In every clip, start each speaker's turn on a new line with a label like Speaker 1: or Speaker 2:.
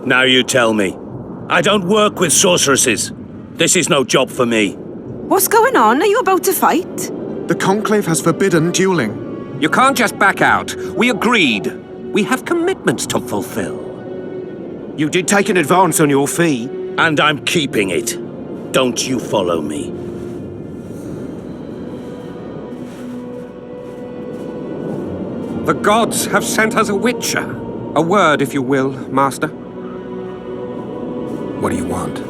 Speaker 1: Now you tell me. I don't work with sorceresses. This is no job for me.
Speaker 2: What's going on? Are you about to fight?
Speaker 3: The Conclave has forbidden dueling.
Speaker 4: You can't just back out. We agreed. We have commitments to fulfill.
Speaker 5: You did take an advance on your fee.
Speaker 1: And I'm keeping it. Don't you follow me.
Speaker 4: The gods have sent us a witcher. A word, if you will, Master.
Speaker 6: What do you want?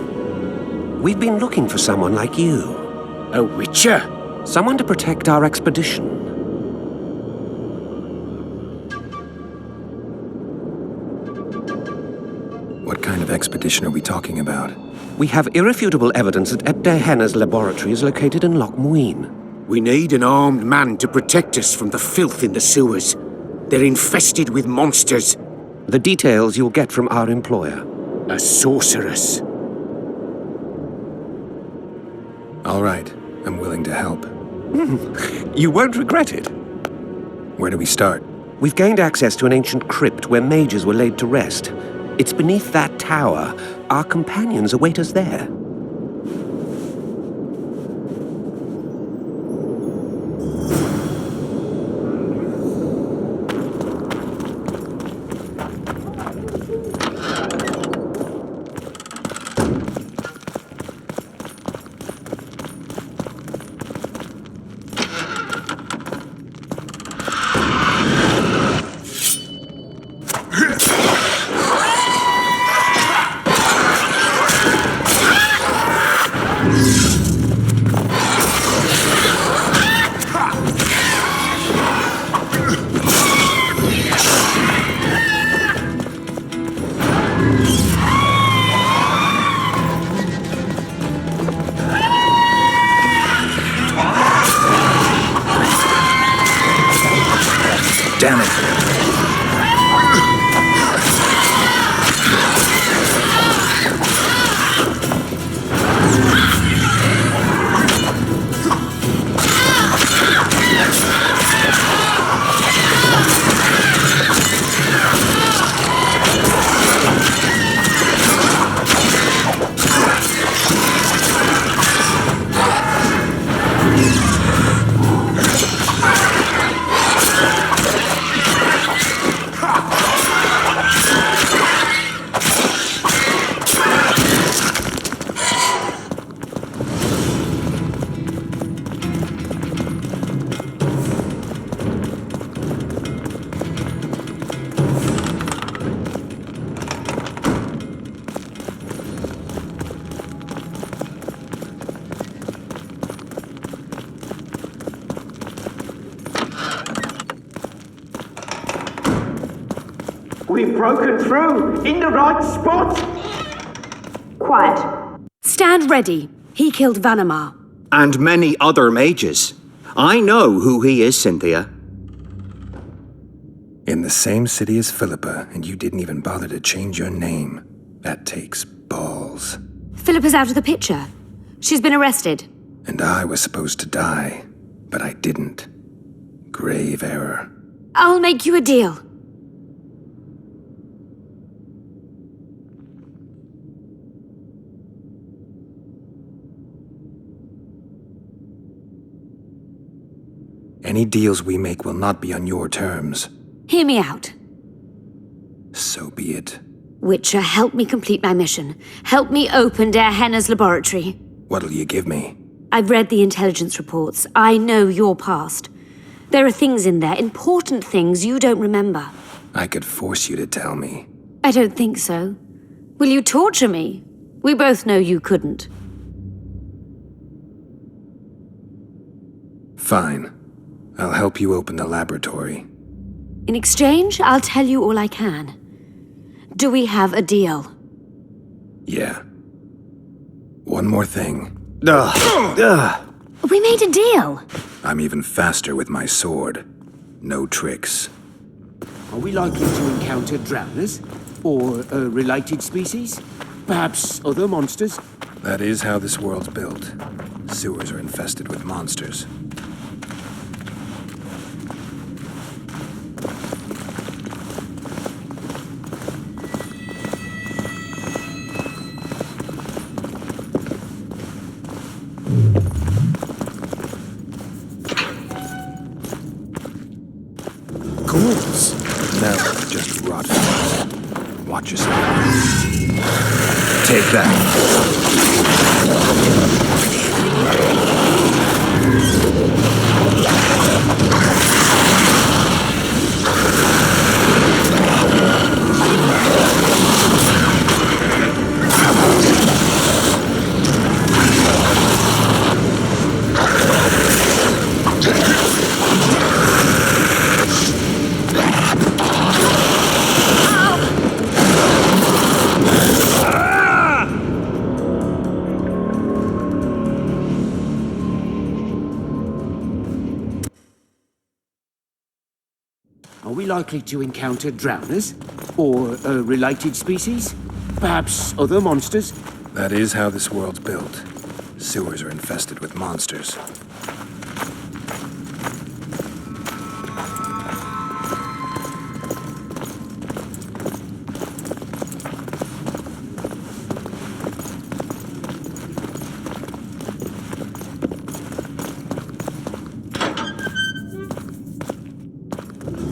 Speaker 4: We've been looking for someone like you.
Speaker 5: A witcher?
Speaker 4: Someone to protect our expedition.
Speaker 6: What kind of expedition are we talking about?
Speaker 4: We have irrefutable evidence that Henna's laboratory is located in Muinne.
Speaker 5: We need an armed man to protect us from the filth in the sewers. They're infested with monsters.
Speaker 4: The details you'll get from our employer.
Speaker 5: A sorceress.
Speaker 6: All right, I'm willing to help.
Speaker 4: You won't regret it.
Speaker 6: Where do we start?
Speaker 4: We've gained access to an ancient crypt where mages were laid to rest. It's beneath that tower. Our companions await us there.
Speaker 6: Damn it!
Speaker 5: We've broken through in the right spot.
Speaker 7: Quiet. Stand ready. He killed Vanamar.
Speaker 8: And many other mages. I know who he is, Cynthia.
Speaker 6: In the same city as Philippa, and you didn't even bother to change your name. That takes balls.
Speaker 7: Philippa's out of the picture. She's been arrested.
Speaker 6: And I was supposed to die, but I didn't. Grave error.
Speaker 7: I'll make you a deal.
Speaker 6: Any deals we make will not be on your terms.
Speaker 7: Hear me out.
Speaker 6: So be it.
Speaker 7: Witcher, help me complete my mission. Help me open Henna's laboratory.
Speaker 6: What'll you give me?
Speaker 7: I've read the intelligence reports. I know your past. There are things in there, important things you don't remember.
Speaker 6: I could force you to tell me.
Speaker 7: I don't think so. Will you torture me? We both know you couldn't.
Speaker 6: Fine. I'll help you open the laboratory.
Speaker 7: In exchange, I'll tell you all I can. Do we have a deal?
Speaker 6: Yeah. One more thing.
Speaker 7: We made a deal.
Speaker 6: I'm even faster with my sword. No tricks.
Speaker 5: Are we likely to encounter drowners? Or a related species? Perhaps other monsters?
Speaker 6: That is how this world's built. Sewers are infested with monsters.
Speaker 5: Ghouls.
Speaker 6: No, just rot face. Watch yourself. Take that.
Speaker 5: Are we likely to encounter drowners? Or a related species? Perhaps other monsters?
Speaker 6: That is how this world's built. Sewers are infested with monsters.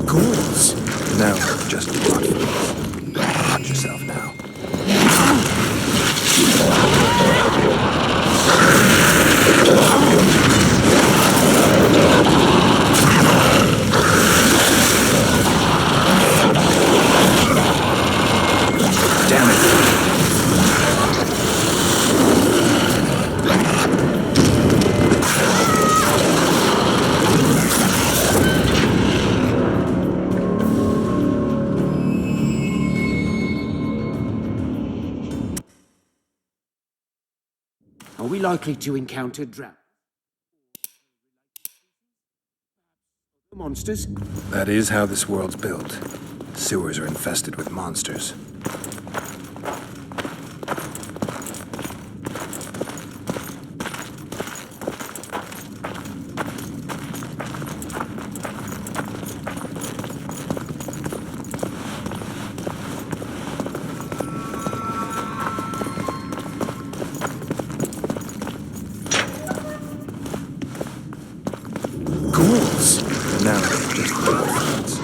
Speaker 5: Ghouls.
Speaker 6: No, just rot face. Watch yourself now. Damn it.
Speaker 5: Are we likely to encounter monsters?
Speaker 6: That is how this world's built. Sewers are infested with monsters.
Speaker 5: Ghouls.
Speaker 6: No, just rot face.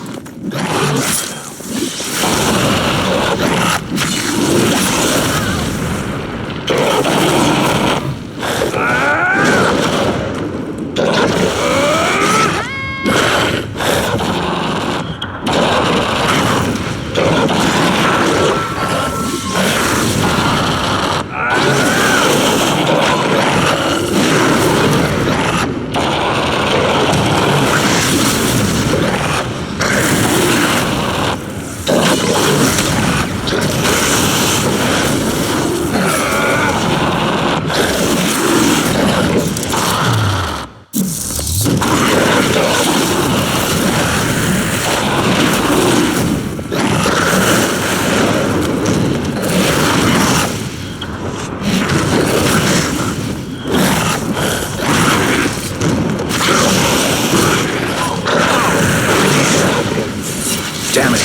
Speaker 6: Damn it.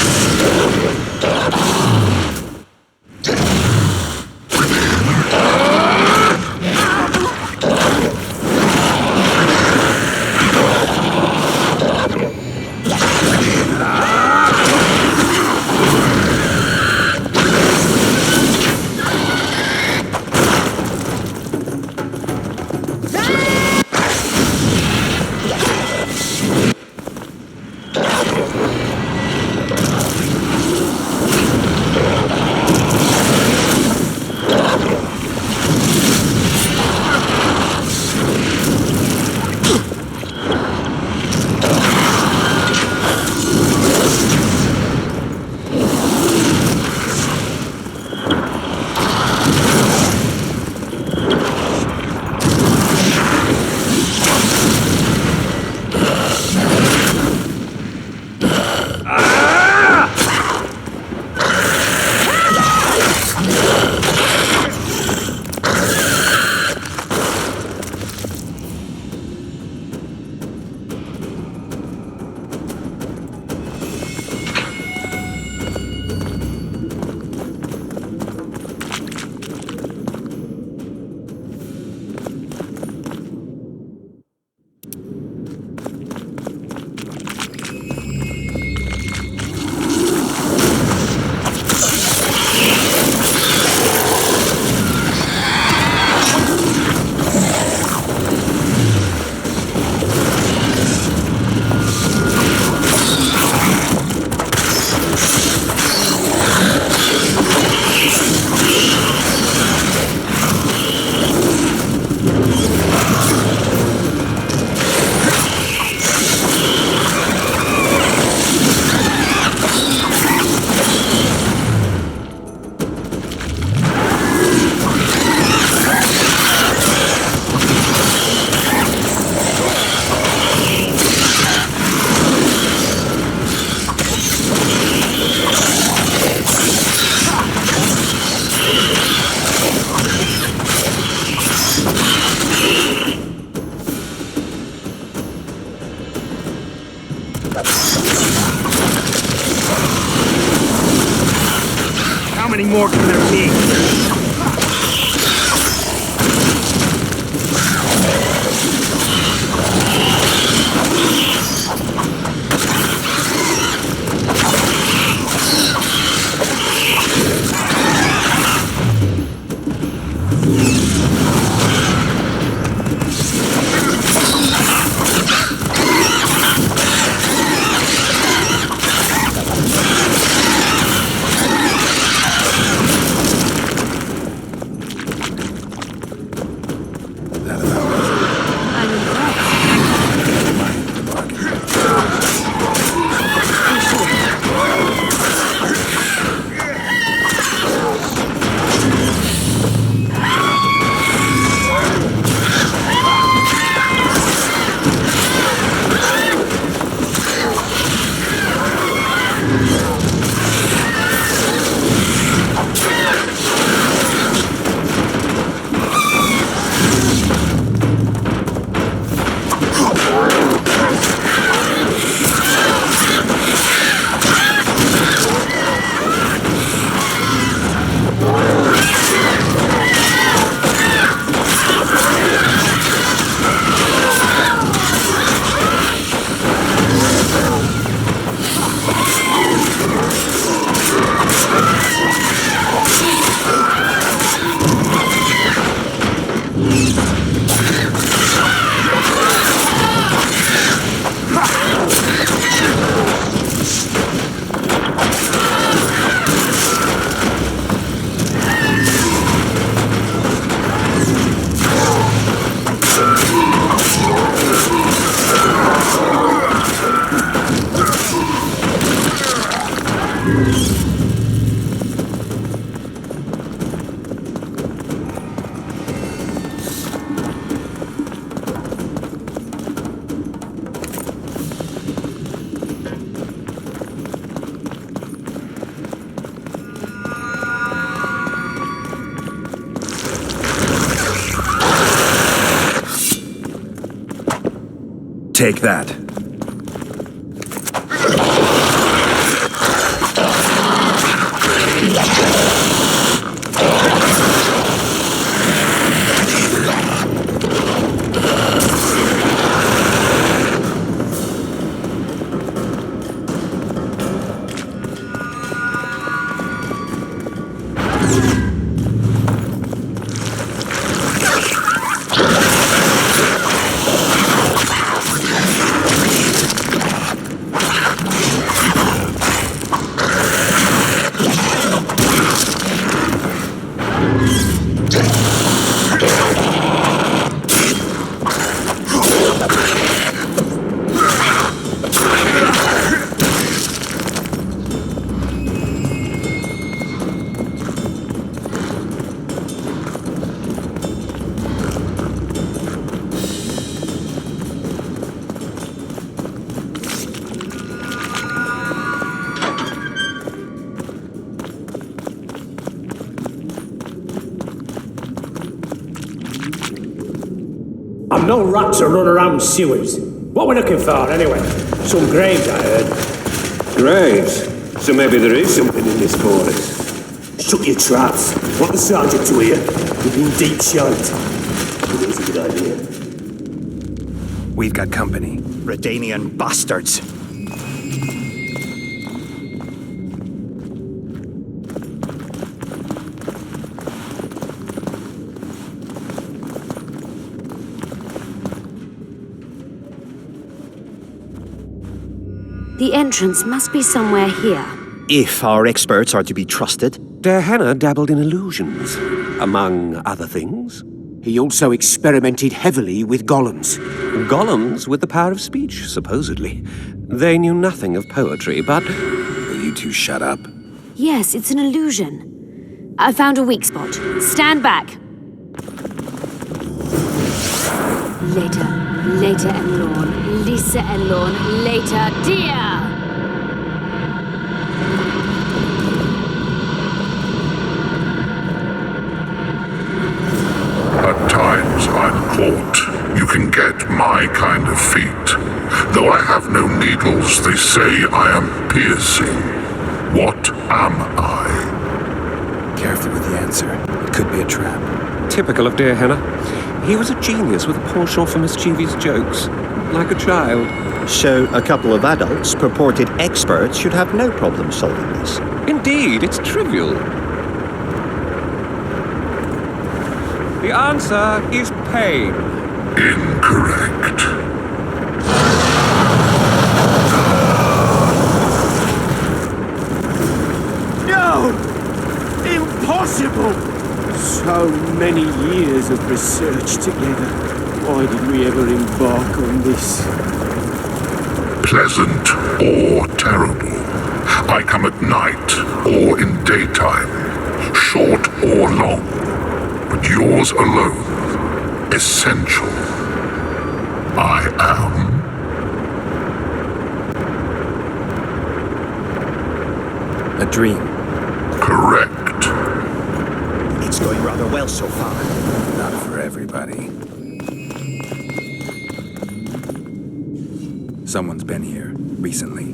Speaker 9: How many more can there be?
Speaker 6: Take that.
Speaker 10: No rats are running around sewers. What are we looking for, anyway? Some graves, I heard.
Speaker 4: Graves? So maybe there is something in this forest.
Speaker 10: Shut your traps. Want the sergeant to hear? We've been deep shot. It is a good idea.
Speaker 6: We've got company.
Speaker 8: Redanian bastards.
Speaker 7: The entrance must be somewhere here.
Speaker 8: If our experts are to be trusted.
Speaker 4: Hannah dabbled in illusions, among other things.
Speaker 5: He also experimented heavily with golems.
Speaker 4: Golems with the power of speech, supposedly. They knew nothing of poetry, but...
Speaker 6: Will you two shut up?
Speaker 7: Yes, it's an illusion. I found a weak spot. Stand back. Later, Elorn. Lisa Elorn. Later, dear!
Speaker 11: At times I'm caught. You can get my kind of feat. Though I have no need titles they say I am piercing. What am I?
Speaker 6: Careful with the answer. It could be a trap.
Speaker 4: Typical of dear Hannah. He was a genius with a penchant for mischievous jokes, like a child.
Speaker 8: So a couple of adults, purported experts, should have no problem solving this.
Speaker 4: Indeed, it's trivial. The answer is pain.
Speaker 11: Incorrect.
Speaker 5: No! Impossible! So many years of research together. Why did we ever embark on this?
Speaker 11: Pleasant or terrible. I come at night or in daytime, short or long, but yours alone, essential. I am.
Speaker 6: A dream.
Speaker 11: Correct.
Speaker 8: It's going rather well so far.
Speaker 6: Not for everybody. Someone's been here recently.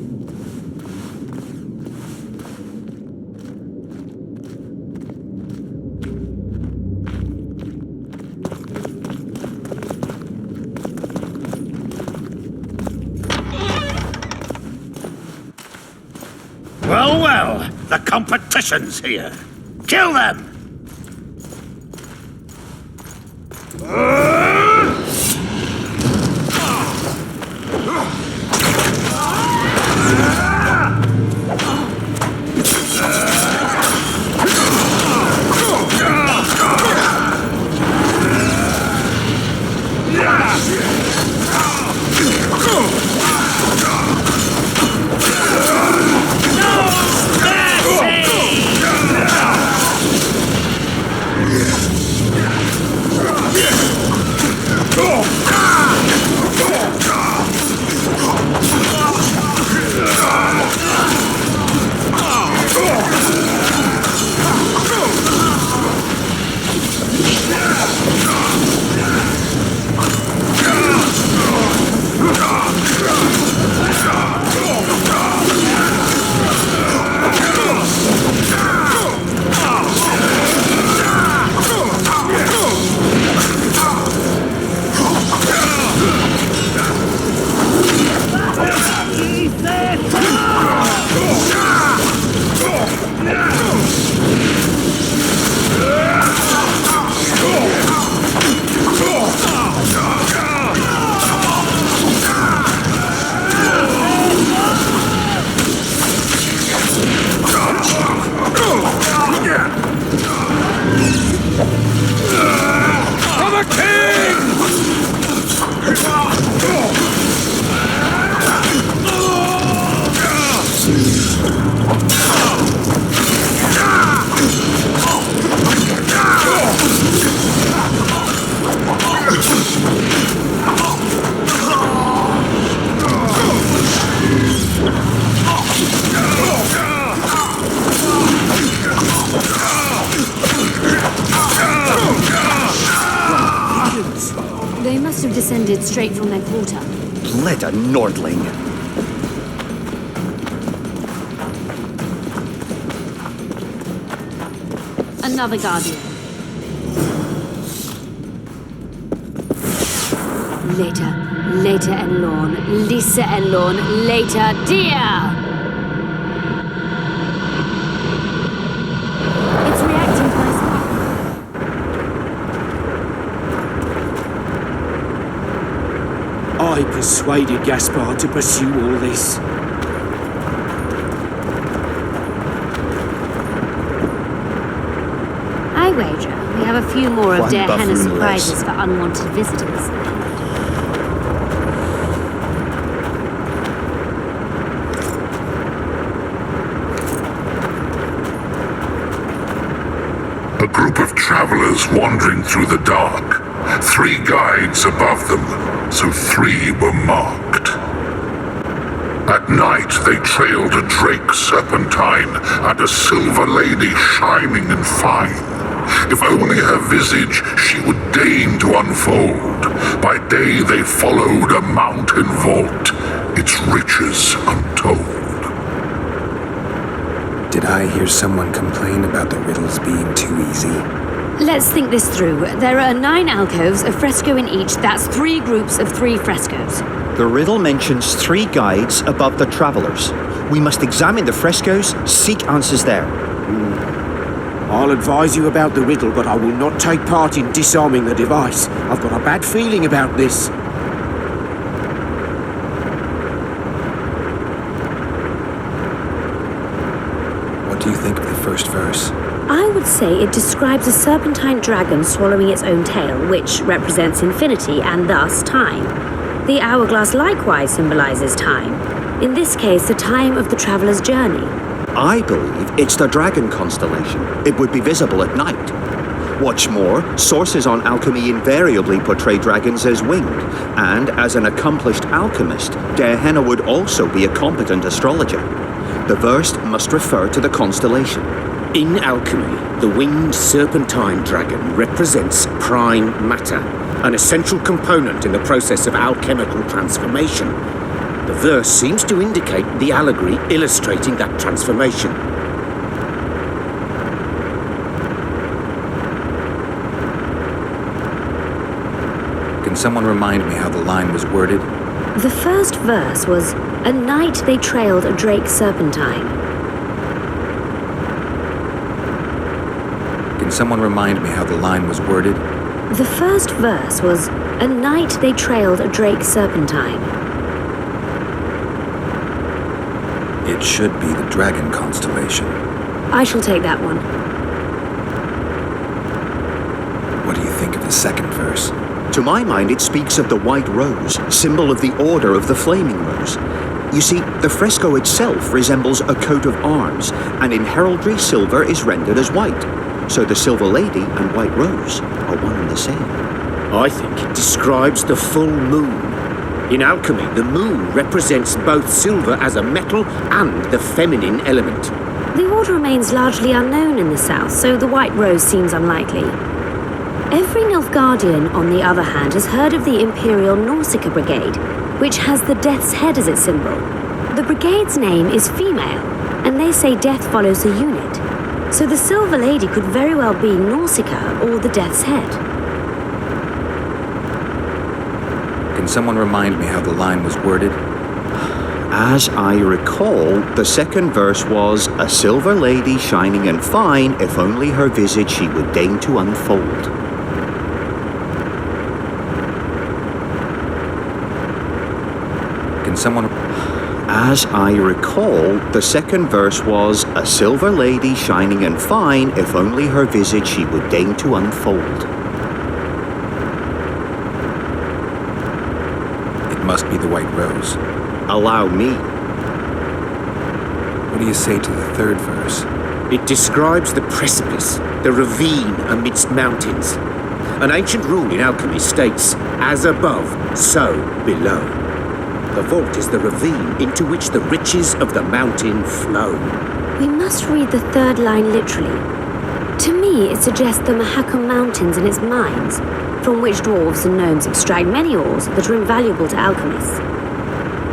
Speaker 1: Well, well, the competition's here. Kill them!
Speaker 7: They must have descended straight from their quarter.
Speaker 8: Let a Nordling.
Speaker 7: Another guardian. Later and Lorn. Lisa and Lorn. Later, dear! It's reacting quite
Speaker 5: I persuaded Gaspard to pursue all this.
Speaker 7: I wager we have a few more of
Speaker 8: One
Speaker 7: dear Hannah's
Speaker 8: buffoon less.
Speaker 7: surprises for unwanted visitors.
Speaker 11: A group of travelers wandering through the dark. 3 guides above them, so 3 were marked. At night they trailed a drake serpentine and a silver lady shining and fine. If only her visage she would deign to unfold. By day they followed a mountain vault, its riches untold.
Speaker 6: Did I hear someone complain about the riddles being too easy?
Speaker 7: Let's think this through. There are 9 alcoves, a fresco in each. That's 3 groups of 3 frescoes.
Speaker 8: The riddle mentions 3 guides above the travelers. We must examine the frescoes, seek answers there.
Speaker 5: I'll advise you about the riddle, but I will not take part in disarming the device. I've got a bad feeling about this.
Speaker 6: What do you think of the first verse?
Speaker 7: I would say it describes a serpentine dragon swallowing its own tail, which represents infinity and thus time. The hourglass likewise symbolizes time. In this case, the time of the traveler's journey.
Speaker 8: I believe it's the dragon constellation. It would be visible at night. What's more, sources on alchemy invariably portray dragons as winged, and as an accomplished alchemist, Gehenna would also be a competent astrologer. The verse must refer to the constellation.
Speaker 5: In alchemy, the winged serpentine dragon represents prime matter, an essential component in the process of alchemical transformation. The verse seems to indicate the allegory illustrating that transformation.
Speaker 6: Can someone remind me how the line was worded?
Speaker 7: The first verse was, "At night they trailed a drake serpentine."
Speaker 6: Can someone remind me how the line was worded?
Speaker 7: The first verse was, "At night they trailed a drake serpentine."
Speaker 6: It should be the dragon constellation.
Speaker 7: I shall take that one.
Speaker 6: What do you think of the second verse?
Speaker 8: To my mind, it speaks of the white rose, symbol of the order of the flaming rose. You see, the fresco itself resembles a coat of arms, and in heraldry, silver is rendered as white. So the Silver Lady and White Rose are one and the same.
Speaker 5: I think it describes the full moon. In alchemy, the moon represents both silver as a metal and the feminine element.
Speaker 7: The order remains largely unknown in the south, so the White Rose seems unlikely. Every Nilfgaardian, on the other hand, has heard of the Imperial Nausicaa Brigade, which has the Death's Head as its symbol. The brigade's name is female, and they say death follows a unit. So the Silver Lady could very well be Nausicaa or the Death's Head.
Speaker 6: Can someone remind me how the line was worded?
Speaker 8: As I recall, the second verse was, "A silver lady shining and fine, if only her visage she would deign to unfold."
Speaker 6: Can someone...
Speaker 8: As I recall, the second verse was, "A silver lady shining and fine, if only her visage she would deign to unfold."
Speaker 6: It must be the White Rose.
Speaker 8: Allow me.
Speaker 6: What do you say to the third verse?
Speaker 5: It describes the precipice, the ravine amidst mountains. An ancient rule in alchemy states, "As above, so below." The vault is the ravine into which the riches of the mountain flow.
Speaker 7: We must read the third line literally. To me, it suggests the Mahakam Mountains and its mines, from which dwarves and gnomes extract many ores that are invaluable to alchemists.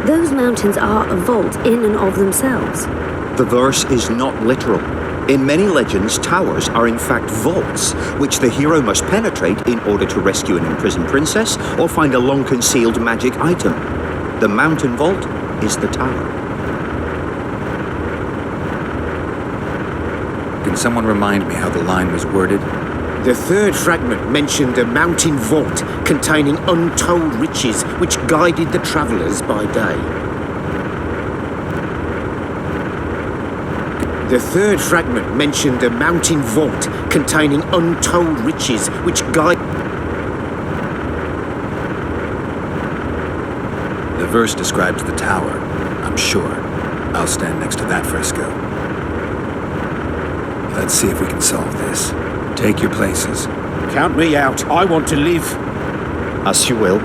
Speaker 7: Those mountains are a vault in and of themselves.
Speaker 8: The verse is not literal. In many legends, towers are in fact vaults, which the hero must penetrate in order to rescue an imprisoned princess or find a long-concealed magic item. The mountain vault is the tower.
Speaker 6: Can someone remind me how the line was worded?
Speaker 5: The third fragment mentioned a mountain vault containing untold riches which guided the travellers by day. The third fragment mentioned a mountain vault containing untold riches which guide...
Speaker 6: The verse describes the tower, I'm sure. I'll stand next to that fresco. Let's see if we can solve this. Take your places.
Speaker 5: Count me out. I want to live.
Speaker 8: As you will.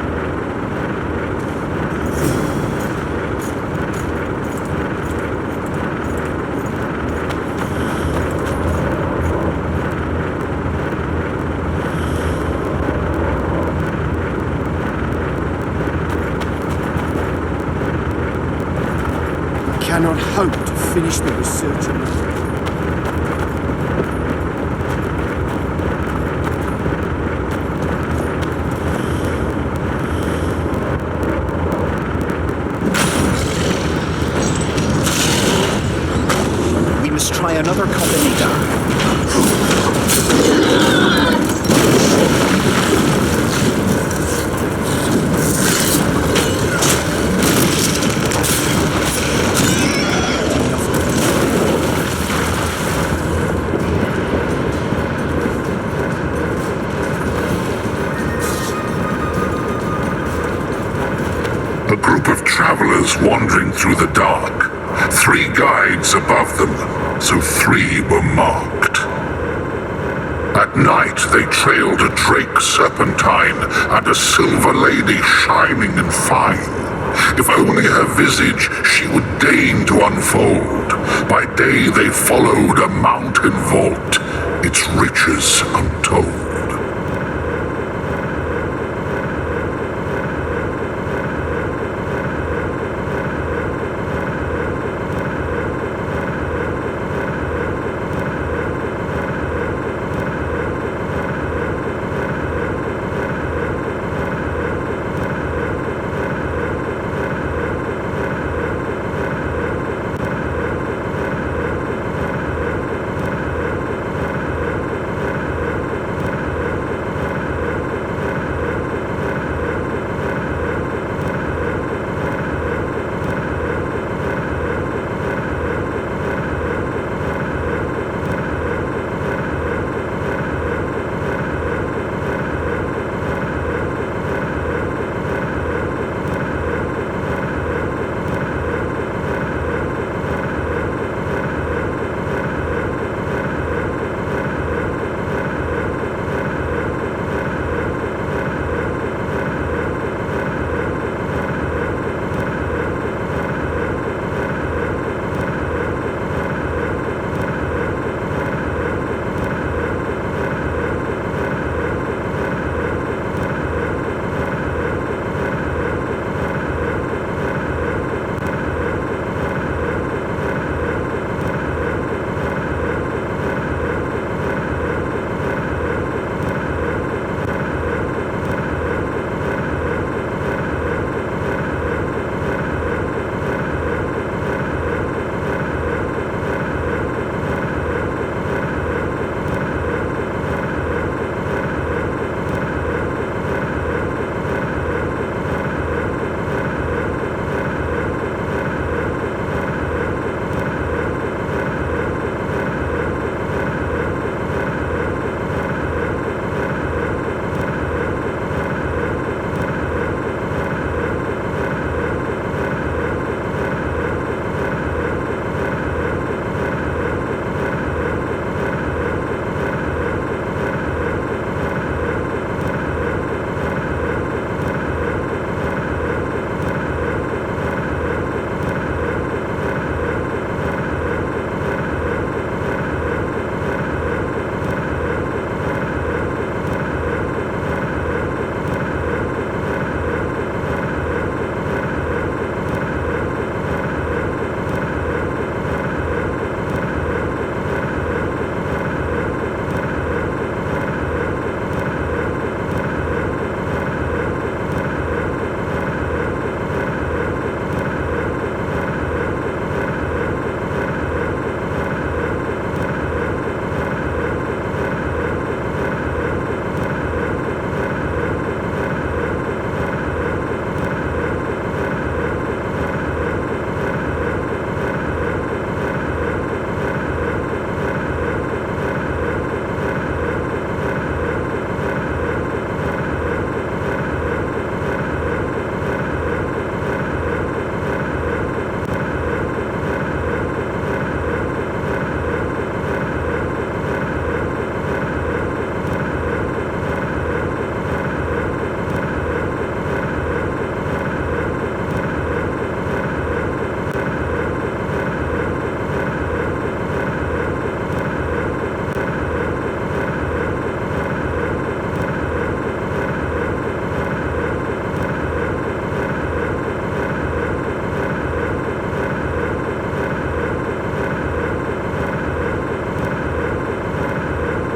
Speaker 9: cannot hope to finish the research on it.
Speaker 8: We must try another company down.
Speaker 11: A group of travelers wandering through the dark. 3 guides above them, so 3 were marked. At night they trailed a drake serpentine and a silver lady shining and fine. If only her visage she would deign to unfold. By day they followed a mountain vault, its riches untold.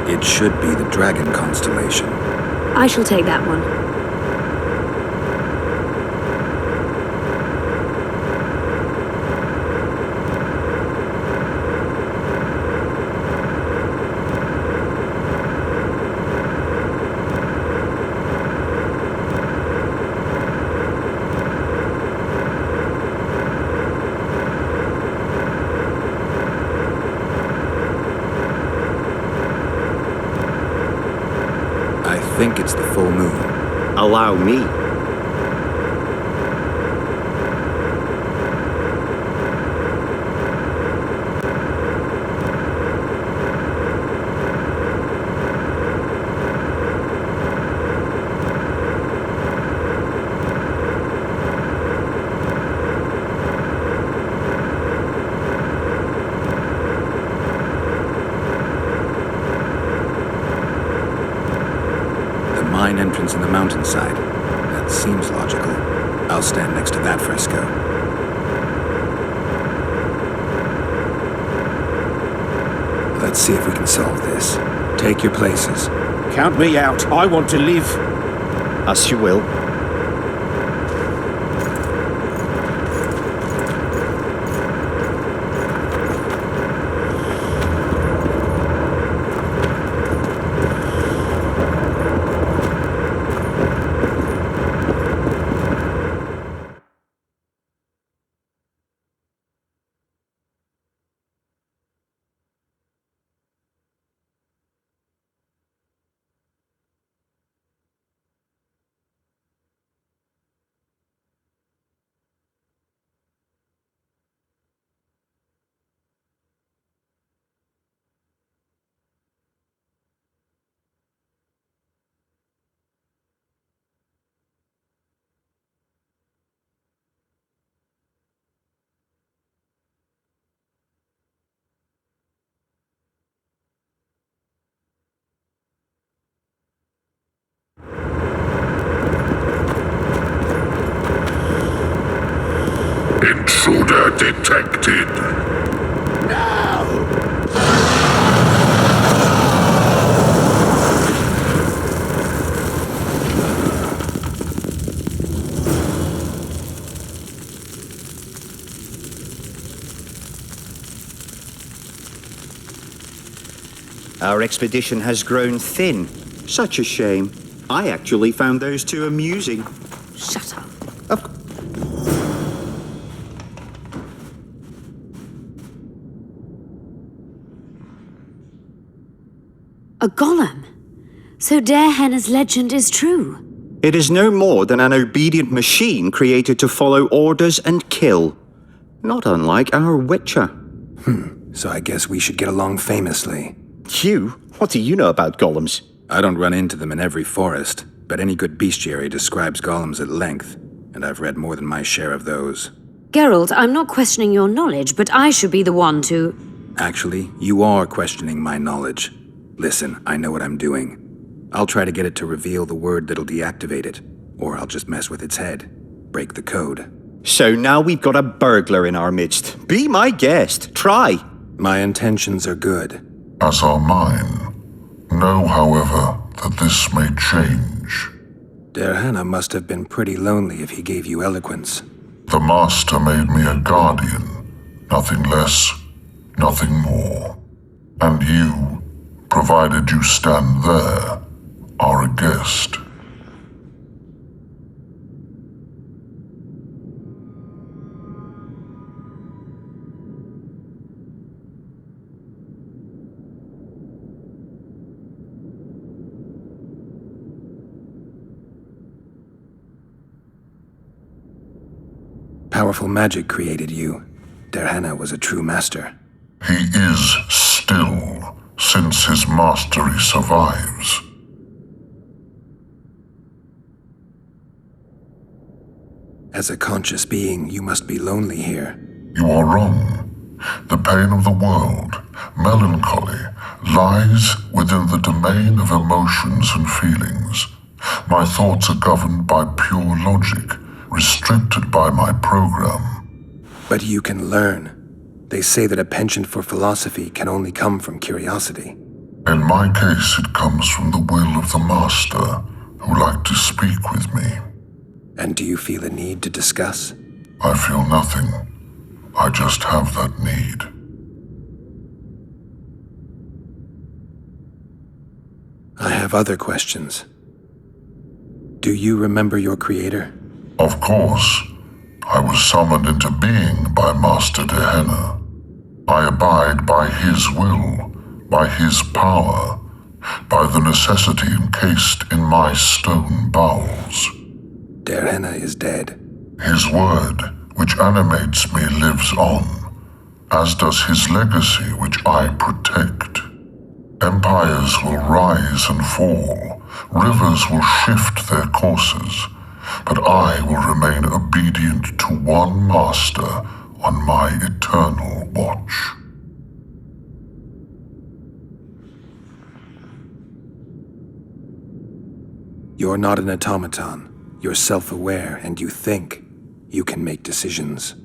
Speaker 6: It should be the dragon constellation.
Speaker 7: I shall take that one.
Speaker 6: I think it's the full moon.
Speaker 8: Allow me.
Speaker 6: Mine entrance in the mountainside. That seems logical. I'll stand next to that fresco. Let's see if we can solve this. Take your places.
Speaker 5: Count me out. I want to live.
Speaker 8: As you will.
Speaker 11: Intruder detected.
Speaker 8: Our expedition has grown thin. Such a shame. I actually found those two amusing.
Speaker 2: Shut up.
Speaker 7: A golem? So Darehenna's legend is true?
Speaker 8: It is no more than an obedient machine created to follow orders and kill. Not unlike our Witcher.
Speaker 6: So I guess we should get along famously.
Speaker 8: You? What do you know about golems?
Speaker 6: I don't run into them in every forest, but any good bestiary describes golems at length, and I've read more than my share of those.
Speaker 7: Geralt, I'm not questioning your knowledge, but I should be the one to...
Speaker 6: Actually, you are questioning my knowledge. Listen, I know what I'm doing. I'll try to get it to reveal the word that'll deactivate it, or I'll just mess with its head. Break the code.
Speaker 8: So now we've got a burglar in our midst. Be my guest. Try.
Speaker 6: My intentions are good.
Speaker 11: As are mine. Know, however, that this may change.
Speaker 6: Darehenna must have been pretty lonely if he gave you eloquence.
Speaker 11: The Master made me a guardian. Nothing less, nothing more. And you, provided you stand there, are a guest.
Speaker 6: Powerful magic created you. Darehenna was a true master.
Speaker 11: He is still, since his mastery survives.
Speaker 6: As a conscious being, you must be lonely here.
Speaker 11: You are wrong. The pain of the world, melancholy, lies within the domain of emotions and feelings. My thoughts are governed by pure logic, restricted by my program.
Speaker 6: But you can learn. They say that a penchant for philosophy can only come from curiosity.
Speaker 11: In my case, it comes from the will of the Master, who liked to speak with me.
Speaker 6: And do you feel a need to discuss?
Speaker 11: I feel nothing. I just have that need.
Speaker 6: I have other questions. Do you remember your creator?
Speaker 11: Of course. I was summoned into being by Master Dehenna. I abide by his will, by his power, by the necessity encased in my stone bowels.
Speaker 6: Dehenna is dead.
Speaker 11: His word, which animates me, lives on, as does his legacy, which I protect. Empires will rise and fall, rivers will shift their courses, but I will remain obedient to one master on my eternal watch.
Speaker 6: You're not an automaton. You're self-aware, and you think. You can make decisions.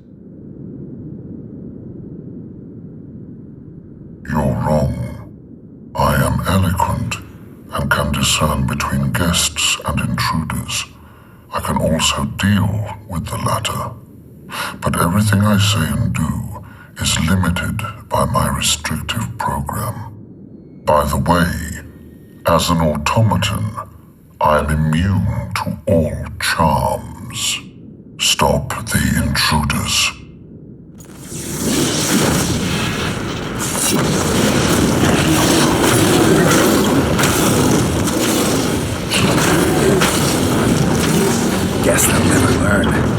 Speaker 11: You're wrong. I am eloquent and can discern between guests and intruders. I can also deal with the latter. But everything I say and do is limited by my restrictive program. By the way, as an automaton, I am immune to all charms. Stop the intruders.
Speaker 6: Guess they'll never learn.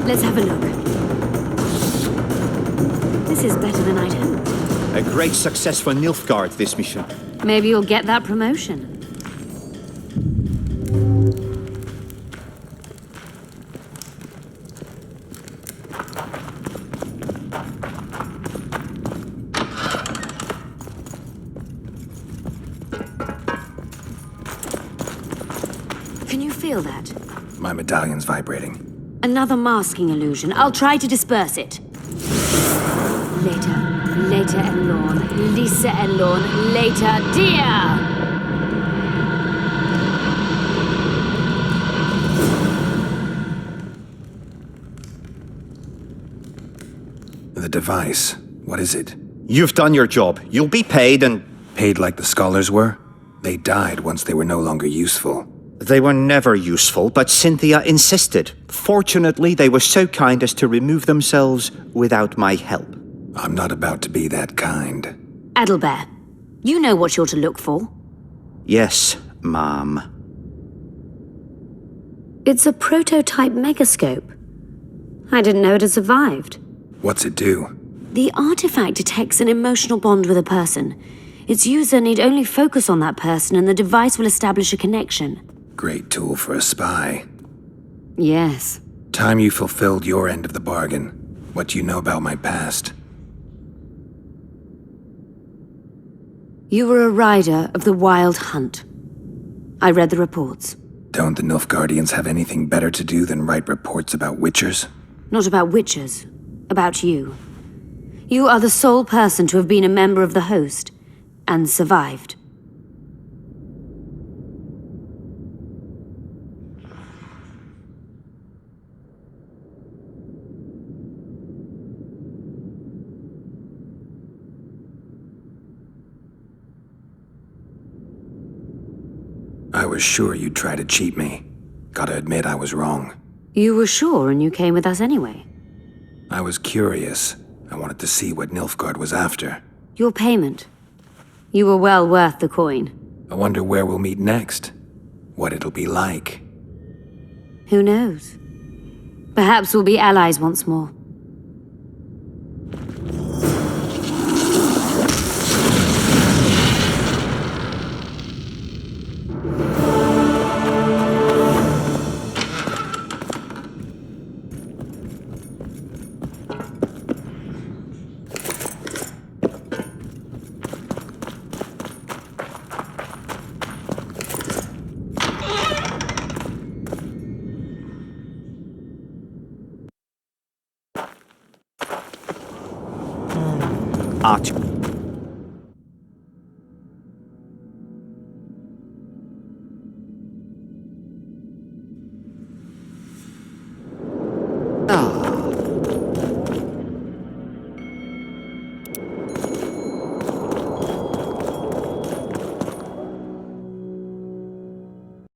Speaker 7: Let's have a look. This is better than I'd hoped.
Speaker 8: A great success for Nilfgaard, this mission.
Speaker 7: Maybe you'll get that promotion. Can you feel that?
Speaker 6: My medallion's vibrating.
Speaker 7: Another masking illusion. I'll try to disperse it. Later and Lorn. Lisa and Lorn. Later, dear!
Speaker 6: The device. What is it?
Speaker 8: You've done your job. You'll be paid and...
Speaker 6: Paid like the scholars were? They died once they were no longer useful.
Speaker 8: They were never useful, but Cynthia insisted. Fortunately, they were so kind as to remove themselves without my help.
Speaker 6: I'm not about to be that kind.
Speaker 7: Adelbert, you know what you're to look for.
Speaker 8: Yes, ma'am.
Speaker 7: It's a prototype megascope. I didn't know it had survived.
Speaker 6: What's it do?
Speaker 7: The artifact detects an emotional bond with a person. Its user need only focus on that person and the device will establish a connection.
Speaker 6: Great tool for a spy.
Speaker 7: Yes.
Speaker 6: Time you fulfilled your end of the bargain. What do you know about my past?
Speaker 7: You were a rider of the Wild Hunt. I read the reports.
Speaker 6: Don't the Nilfgaardians have anything better to do than write reports about witchers?
Speaker 7: Not about witches. About you. You are the sole person to have been a member of the host, and survived.
Speaker 6: I was sure you'd try to cheat me. Gotta admit I was wrong.
Speaker 7: You were sure and you came with us anyway.
Speaker 6: I was curious. I wanted to see what Nilfgaard was after.
Speaker 7: Your payment. You were well worth the coin.
Speaker 6: I wonder where we'll meet next. What it'll be like.
Speaker 7: Who knows? Perhaps we'll be allies once more.
Speaker 8: Arch. Ah.